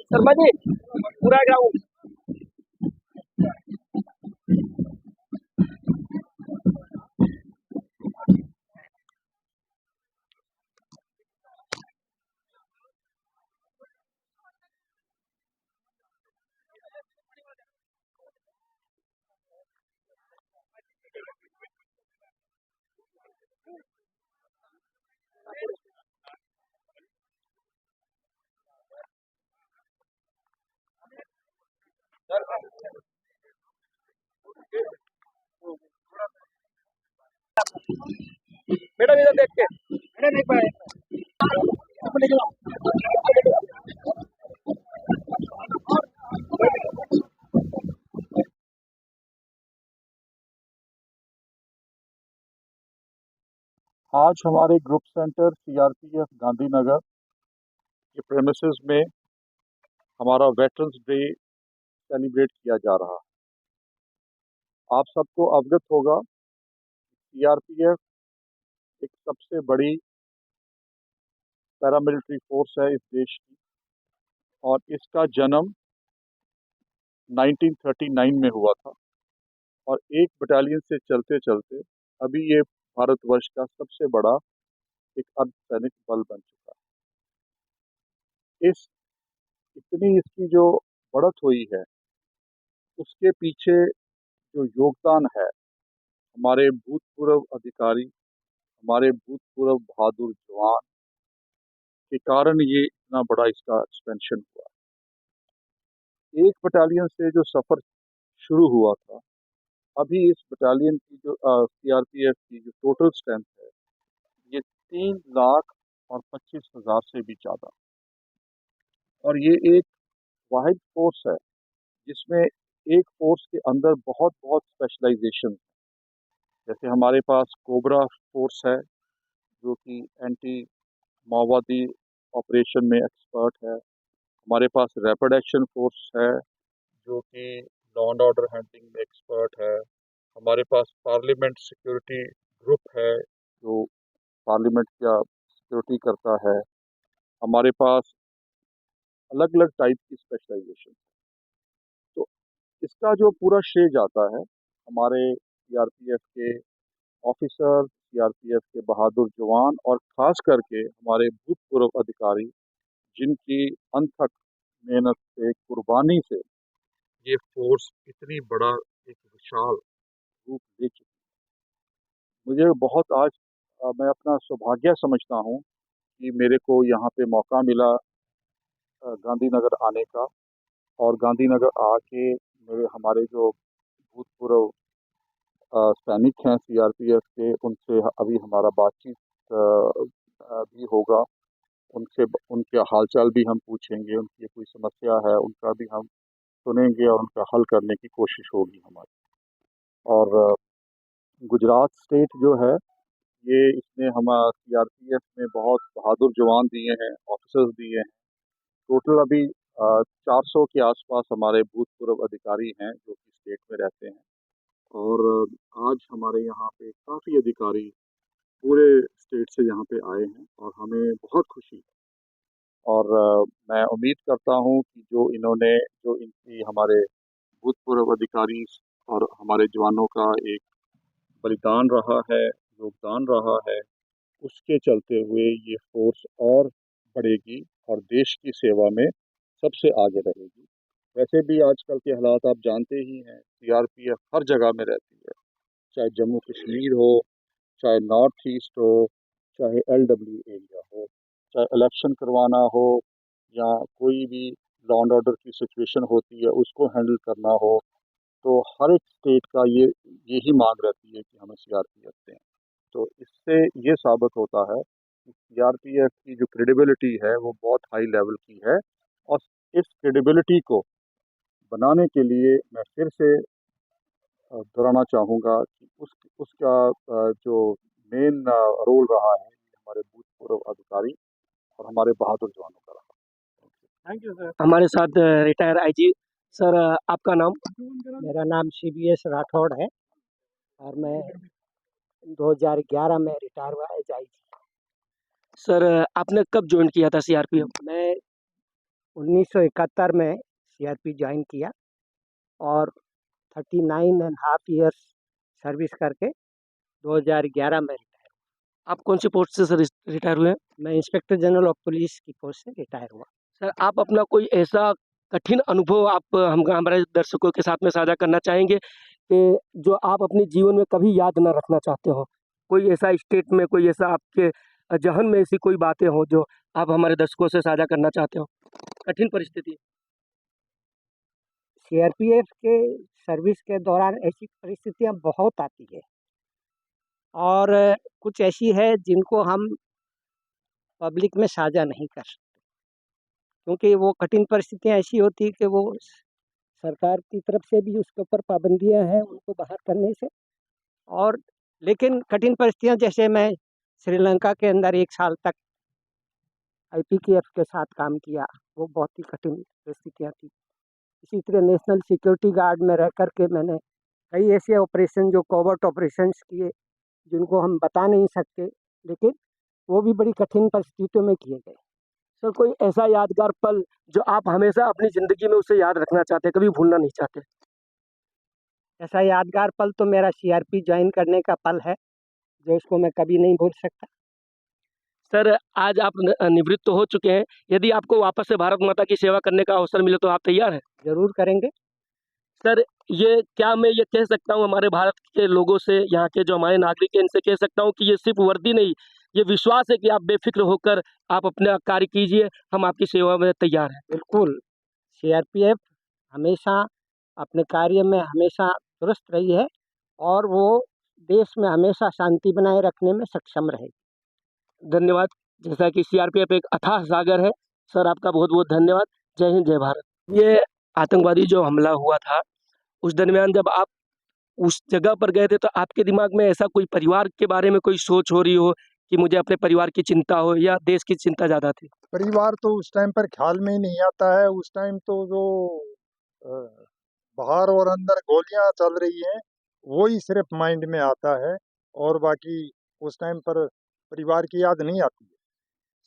शर्मा जी पूरा ground madam इधर देख के मैडम देख पाए आज हमारे ग्रुप सेंटर सीआरपीएफ गांधीनगर के प्रेमिसेस में हमारा वेटरन्स डे सेलिब्रेट किया जा रहा है। आप सबको अवगत होगा सीआरपीएफ एक सबसे बड़ी पैरामिलिट्री फोर्स है इस देश की और इसका जन्म 1939 में हुआ था और एक बटालियन से चलते चलते अभी ये भारतवर्ष का सबसे बड़ा एक अर्धसैनिक बल बन चुका है। इतनी इसकी जो बढ़त हुई है उसके पीछे जो योगदान है हमारे भूतपूर्व अधिकारी, हमारे भूतपूर्व बहादुर जवान के कारण ये इतना बड़ा इसका एक्सपेंशन हुआ। एक बटालियन से जो सफर शुरू हुआ था, अभी इस बटालियन की जो सीआरपीएफ की जो टोटल स्ट्रेंथ है ये 3,25,000 से भी ज़्यादा। और ये एक वाहिद फोर्स है जिसमें एक फोर्स के अंदर बहुत बहुत स्पेशलाइजेशन। जैसे हमारे पास कोबरा फोर्स है जो कि एंटी माओवादी ऑपरेशन में एक्सपर्ट है। हमारे पास रैपिड एक्शन फोर्स है जो कि लॉ एंड ऑर्डर हैंडलिंग में एक्सपर्ट है। हमारे पास पार्लियामेंट सिक्योरिटी ग्रुप है जो पार्लियामेंट का सिक्योरिटी करता है। हमारे पास अलग अलग टाइप की स्पेशलाइजेशन। तो इसका जो पूरा श्रेय जाता है हमारे सीआरपीएफ के ऑफिसर, सीआरपीएफ के बहादुर जवान और खास करके हमारे भूतपूर्व अधिकारी जिनकी अनथक मेहनत से, कुर्बानी से ये फोर्स इतनी बड़ा एक विशाल रूप ले चुकी। मुझे बहुत आज मैं अपना सौभाग्य समझता हूँ कि मेरे को यहाँ पे मौका मिला गांधीनगर आने का। और गांधीनगर आके मेरे हमारे जो भूतपूर्व सैनिक हैं सीआरपीएफ के उनसे अभी हमारा बातचीत भी होगा। उनसे उनके हालचाल भी हम पूछेंगे, उनकी कोई समस्या है उनका भी हम सुनेंगे और उनका हल करने की कोशिश होगी हमारी। और गुजरात स्टेट जो है ये इसने हम सीआरपीएफ में बहुत बहादुर जवान दिए हैं, ऑफिसर्स दिए हैं। टोटल अभी 400 के आसपास हमारे भूतपूर्व अधिकारी हैं जो कि स्टेट में रहते हैं। और आज हमारे यहाँ पे काफ़ी अधिकारी पूरे स्टेट से यहाँ पे आए हैं और हमें बहुत खुशी है। और मैं उम्मीद करता हूँ कि जो इनकी हमारे भूतपूर्व अधिकारी और हमारे जवानों का एक बलिदान रहा है, योगदान रहा है, उसके चलते हुए ये फोर्स और बढ़ेगी और देश की सेवा में सबसे आगे रहेगी। वैसे भी आजकल के हालात आप जानते ही हैं, सीआरपीएफ हर जगह में रहती है, चाहे जम्मू कश्मीर हो, चाहे नॉर्थ ईस्ट हो, चाहे एलडब्ल्यू एरिया हो, चाहे इलेक्शन करवाना हो या कोई भी लॉ एंड ऑर्डर की सिचुएशन होती है उसको हैंडल करना हो, तो हर एक स्टेट का यही मांग रहती है कि हमें सीआरपीएफ दें। तो इससे ये साबित होता है कि सीआरपीएफ की जो क्रेडिबिलिटी है वो बहुत हाई लेवल की है। और इस क्रेडिबिलिटी को बनाने के लिए मैं फिर से दोहराना चाहूँगा कि उसका जो मेन रोल रहा है हमारे भूतपूर्व अधिकारी और हमारे बहादुर जवानों का रहा। Thank you sir. हमारे साथ रिटायर आईजी सर, आपका नाम? मेरा नाम CBS राठौड़ है और मैं 2011 में रिटायर हुआ एज आईजी। सर, आपने कब ज्वाइन किया था सीआरपीएफ? मैं 1971 में सीआरपी ज्वाइन किया और 39.5 ईयर्स सर्विस करके 2011 में रिटायर। आप कौन सी पोस्ट से सर रिटायर हुए हैं? मैं इंस्पेक्टर जनरल ऑफ पुलिस की पोस्ट से रिटायर हुआ। सर, आप अपना कोई ऐसा कठिन अनुभव आप हमारे दर्शकों के साथ में साझा करना चाहेंगे कि जो आप अपने जीवन में कभी याद न रखना चाहते हो? कोई ऐसा स्टेट में कोई ऐसा आपके जहन में ऐसी कोई बातें हो जो आप हमारे दर्शकों से साझा करना चाहते हो? कठिन परिस्थिति। सीआरपीएफ के सर्विस के दौरान ऐसी परिस्थितियां बहुत आती है और कुछ ऐसी है जिनको हम पब्लिक में साझा नहीं कर सकते, क्योंकि वो कठिन परिस्थितियां ऐसी होती है कि वो सरकार की तरफ से भी उसके ऊपर पाबंदियां हैं उनको बाहर करने से। और लेकिन कठिन परिस्थितियां जैसे मैं श्रीलंका के अंदर 1 साल तक IPKF के साथ काम किया, वो बहुत ही कठिन परिस्थितियां थी। इसी तरह नेशनल सिक्योरिटी गार्ड में रह कर के मैंने कई ऐसे ऑपरेशन जो कोवर्ट ऑपरेशंस किए जिनको हम बता नहीं सकते, लेकिन वो भी बड़ी कठिन परिस्थितियों में किए गए। सर, कोई ऐसा यादगार पल जो आप हमेशा अपनी ज़िंदगी में उसे याद रखना चाहते हैं, कभी भूलना नहीं चाहते? ऐसा यादगार पल तो मेरा CRP ज्वाइन करने का पल है, जो इसको मैं कभी नहीं भूल सकता। सर, आज आप निवृत्त तो हो चुके हैं, यदि आपको वापस से भारत माता की सेवा करने का अवसर मिले तो आप तैयार हैं? ज़रूर करेंगे। सर, ये क्या मैं ये कह सकता हूँ हमारे भारत के लोगों से, यहाँ के जो हमारे नागरिक हैं इनसे कह सकता हूँ कि ये सिर्फ वर्दी नहीं, ये विश्वास है कि आप बेफिक्र होकर आप अपना कार्य कीजिए, हम आपकी सेवा में तैयार हैं। बिल्कुल, CRPF हमेशा अपने कार्य में हमेशा दुरुस्त रही है और वो देश में हमेशा शांति बनाए रखने में सक्षम रहेगी। धन्यवाद। जैसा कि सीआरपीएफ एक अथाह सागर है, सर आपका बहुत बहुत धन्यवाद। जय हिंद, जय भारत। ये आतंकवादी जो हमला हुआ था, उस दरमियान जब आप उस जगह पर गए थे, तो आपके दिमाग में ऐसा कोई परिवार के बारे में कोई सोच हो रही हो कि मुझे अपने परिवार की चिंता हो, या देश की चिंता ज़्यादा थी? परिवार तो उस टाइम पर ख्याल में ही नहीं आता है। उस टाइम तो जो अ, बाहर और अंदर गोलियां चल रही हैं वो ही सिर्फ माइंड में आता है, और बाकी उस टाइम पर परिवार की याद नहीं आती है।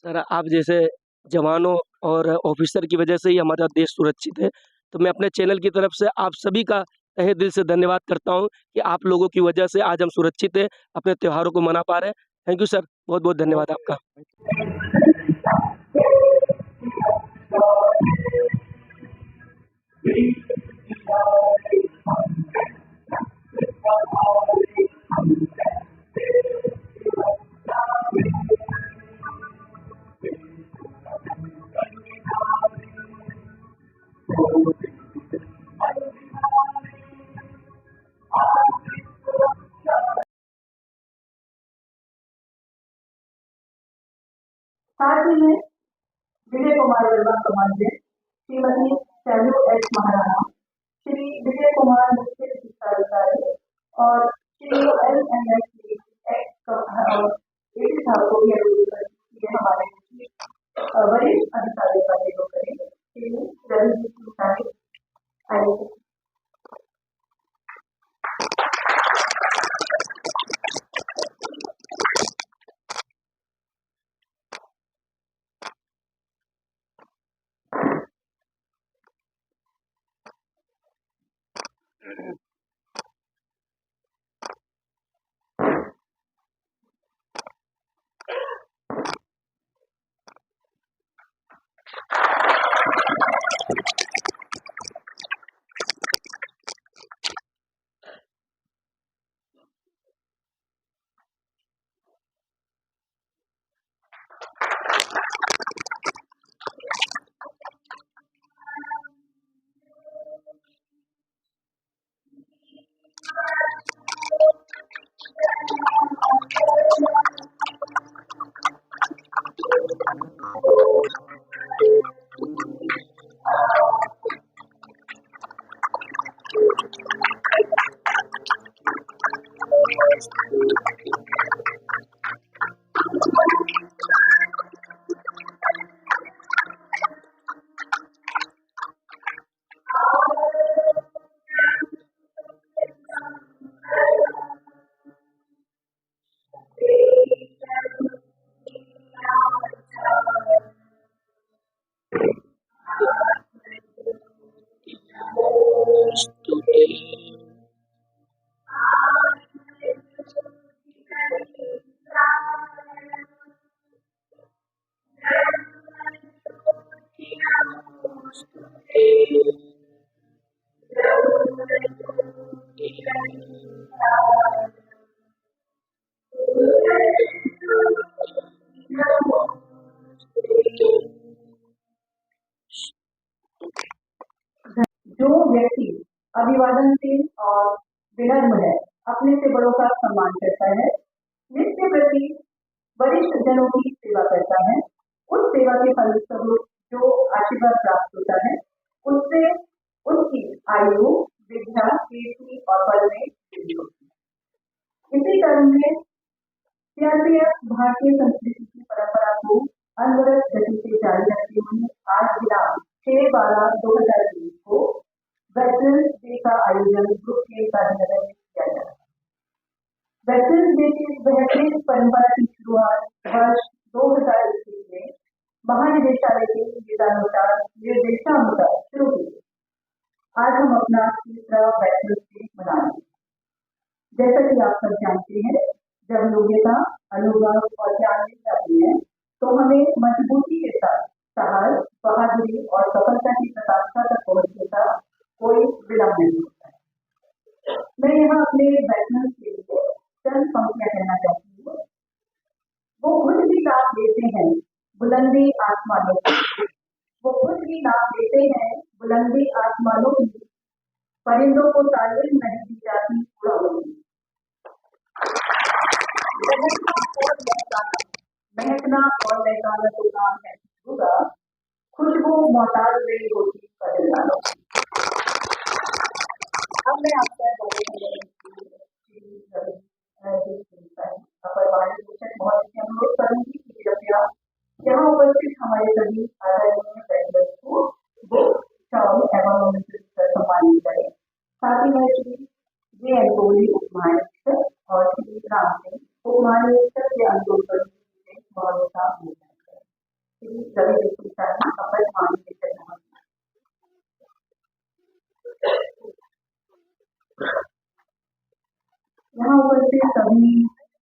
सर आप जैसे जवानों और ऑफिसर की वजह से ही हमारा देश सुरक्षित है। तो मैं अपने चैनल की तरफ से आप सभी का तहे दिल से धन्यवाद करता हूँ कि आप लोगों की वजह से आज हम सुरक्षित हैं, अपने त्योहारों को मना पा रहे हैं। थैंक यू सर, बहुत बहुत धन्यवाद आपका। साथ ही में विजय कुमार वर्मा कमांडेंट, श्रीमती शैलू एस महाराणा, श्री विजय कुमार मुख्य चिकित्सा अधिकारी और श्री LNS और को भी हमारे वरिष्ठ अधिकारी का सहयोग करें। श्री रवि साहिब आइए। जो व्यक्ति अभिवादनशील और विनम्र है, अपने से बड़ों का सम्मान करता है, नित्य प्रति वरिष्ठ जनों की सेवा करता है, उस सेवा के फलस्वरूप जो आशीर्वाद प्राप्त होता है, उससे उनकी आयु, विद्या, कीर्ति और बल में वृद्धि होती है। इसी क्रम में सीआरपीएफ भारतीय संस्कृति की परंपरा को अनवरत गति से जारी रखते हुए आज दिनांक 6/12/2020 को वेटरन्स डे का आयोजन ग्रुप के गांधीनगर में किया जा रहा है। वेटरन्स डे की बेहतरीन परंपरा की शुरुआत वर्ष 2021 में महानिदेशालय के निर्देशानुसार शुरू हुई। आज हम अपना तीसरा वेटरन्स डे मना रहे हैं। जैसा कि आप सब जानते हैं, जब योग्यता, अनुभव और ज्ञान मिल जाती है तो हमें मजबूती के साथ साहस, बहादुरी और सफलता की प्रकाष्ठा तक पहुंचने का कोई विलंब नहीं होता है। मैं यहाँ अपने वेटरन्स के लिए चंद पंक्तियां कहना चाहती हूँ। वो खुद भी नाप लेते हैं बुलंदी आसमानों की, वो खुद भी नाप लेते हैं बुलंदी आसमानों की, परिंदों को तालीम नहीं दी जाती उड़ानों की। महकना और लहकाना तो काम है होगा, मोहताज रही होती कदरदानों की। अब मैं आपका अपर महानिदेशक महोदय से अनुरोध करूंगी कि कृपया यहाँ उपस्थित हमारे सभी आदरणीय पैनलिस्ट को बुक शाल एवं उनसे सम्मानित करें। साथ ही मैं श्री जे एन कोहली उप महानिरीक्षक और श्री राम सिंह उप महानिरीक्षक के अनुरोध करूंगी महोदय का अभिनंदन करें। श्री रवि बिल्कुल शर्मा अपर महानिदेशक महोदय। यहाँ उपस्थित सभी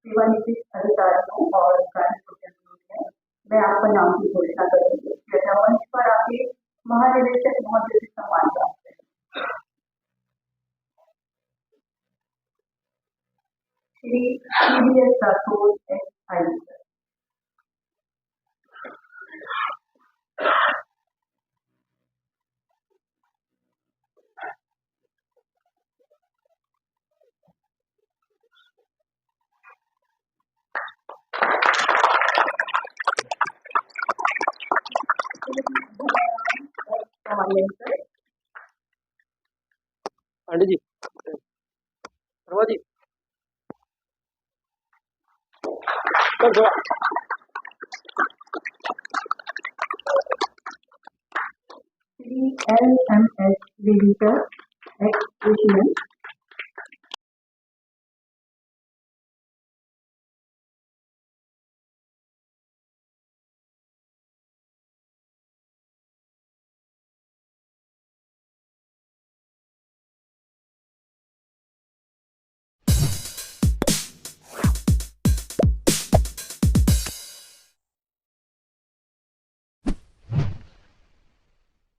सेवानिवृत्त अधिकारियों और कार्मिकों है, मैं आपका नाम की घोषणा करूंगी। कृपया मंच पर आके महानिदेशक महोदय से सम्मान प्राप्त करें। Shri CBS Rathore SI sir. Pandey ji, Sharma ji, कर दो। Shri LMS Visitor Ex